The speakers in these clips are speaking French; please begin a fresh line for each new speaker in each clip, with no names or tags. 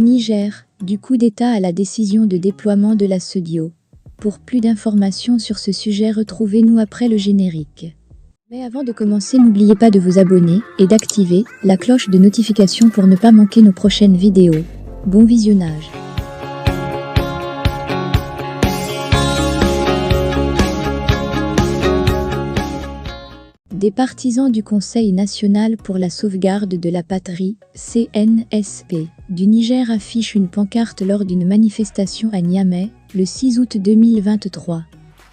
Niger, du coup d'État à la décision de déploiement de la SEDIO. Pour plus d'informations sur ce sujet, retrouvez-nous après le générique. Mais avant de commencer, n'oubliez pas de vous abonner et d'activer la cloche de notification pour ne pas manquer nos prochaines vidéos. Bon visionnage. Des partisans du Conseil national pour la sauvegarde de la patrie, CNSP, du Niger affichent une pancarte lors d'une manifestation à Niamey, le 6 août 2023.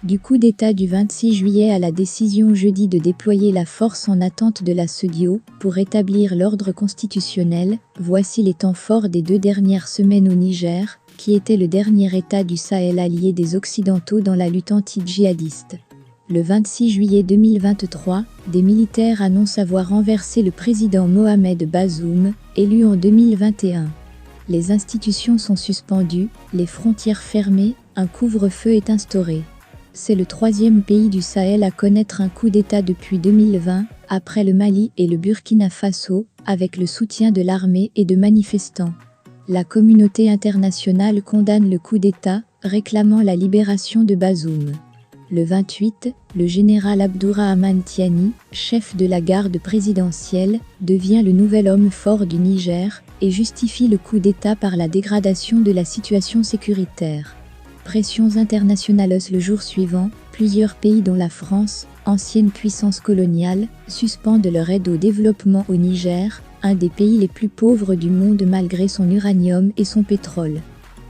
Du coup d'État du 26 juillet à la décision jeudi de déployer la force en attente de la SEDIO pour rétablir l'ordre constitutionnel, voici les temps forts des 2 dernières semaines au Niger, qui était le dernier État du Sahel allié des Occidentaux dans la lutte anti-djihadiste. Le 26 juillet 2023, des militaires annoncent avoir renversé le président Mohamed Bazoum, élu en 2021. Les institutions sont suspendues, les frontières fermées, un couvre-feu est instauré. C'est le 3e pays du Sahel à connaître un coup d'État depuis 2020, après le Mali et le Burkina Faso, avec le soutien de l'armée et de manifestants. La communauté internationale condamne le coup d'État, réclamant la libération de Bazoum. Le 28, le général Abdourahmane Tiani, chef de la garde présidentielle, devient le nouvel homme fort du Niger et justifie le coup d'État par la dégradation de la situation sécuritaire. Pressions internationales. Le jour suivant, plusieurs pays dont la France, ancienne puissance coloniale, suspendent leur aide au développement au Niger, un des pays les plus pauvres du monde malgré son uranium et son pétrole.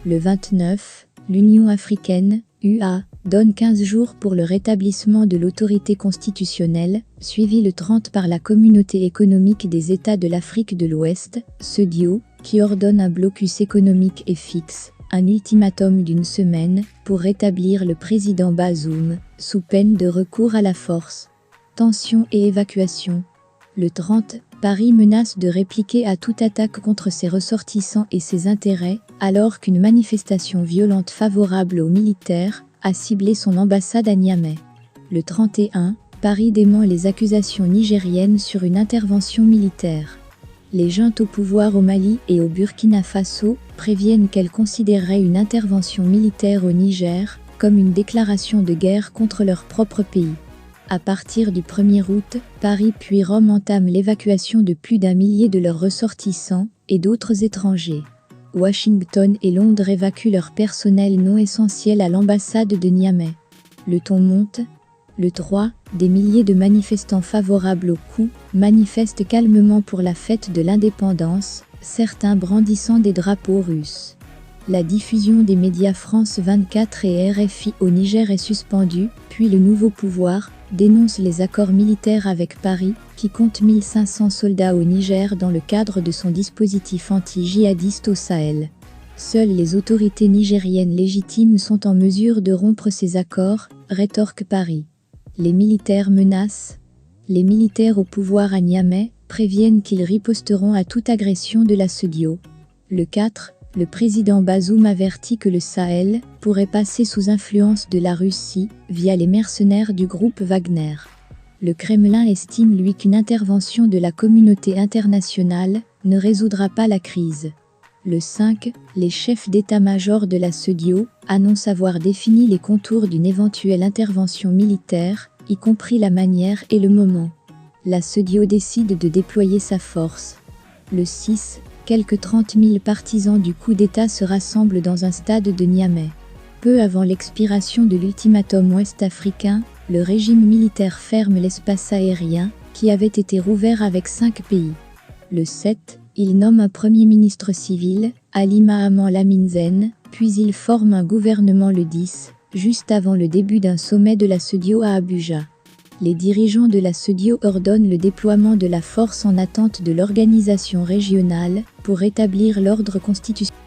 Le 29, l'Union africaine, UA, donne 15 jours pour le rétablissement de l'autorité constitutionnelle, suivi le 30 par la Communauté économique des États de l'Afrique de l'Ouest, SEDIO, qui ordonne un blocus économique et fixe, un ultimatum d'1 semaine, pour rétablir le président Bazoum, sous peine de recours à la force. Tensions et évacuation. Le 30, Paris menace de répliquer à toute attaque contre ses ressortissants et ses intérêts, alors qu'une manifestation violente favorable aux militaires a ciblé son ambassade à Niamey. Le 31, Paris dément les accusations nigériennes sur une intervention militaire. Les juntes au pouvoir au Mali et au Burkina Faso préviennent qu'elles considéreraient une intervention militaire au Niger comme une déclaration de guerre contre leur propre pays. À partir du 1er août, Paris puis Rome entament l'évacuation de plus d'1 millier de leurs ressortissants et d'autres étrangers. Washington et Londres évacuent leur personnel non essentiel à l'ambassade de Niamey. Le ton monte. Le 3, des milliers de manifestants favorables au coup manifestent calmement pour la fête de l'indépendance, certains brandissant des drapeaux russes. La diffusion des médias France 24 et RFI au Niger est suspendue, puis le nouveau pouvoir dénonce les accords militaires avec Paris, qui compte 1500 soldats au Niger dans le cadre de son dispositif anti-djihadiste au Sahel. Seules les autorités nigériennes légitimes sont en mesure de rompre ces accords, rétorque Paris. Les militaires menacent. Les militaires au pouvoir à Niamey préviennent qu'ils riposteront à toute agression de la SEDIO. Le 4, le président Bazoum avertit que le Sahel pourrait passer sous influence de la Russie via les mercenaires du groupe Wagner. Le Kremlin estime lui qu'une intervention de la communauté internationale ne résoudra pas la crise. Le 5, les chefs d'état-major de la SEDIO annoncent avoir défini les contours d'une éventuelle intervention militaire, y compris la manière et le moment. La SEDIO décide de déployer sa force. Le 6, quelques 30 000 partisans du coup d'État se rassemblent dans un stade de Niamey. Peu avant l'expiration de l'ultimatum ouest-africain, le régime militaire ferme l'espace aérien, qui avait été rouvert avec 5 pays. Le 7, il nomme un premier ministre civil, Ali Mahaman Lamine Zen, puis il forme un gouvernement le 10, juste avant le début d'un sommet de la SEDIO à Abuja. Les dirigeants de la SEDIO ordonnent le déploiement de la force en attente de l'organisation régionale pour rétablir l'ordre constitutionnel.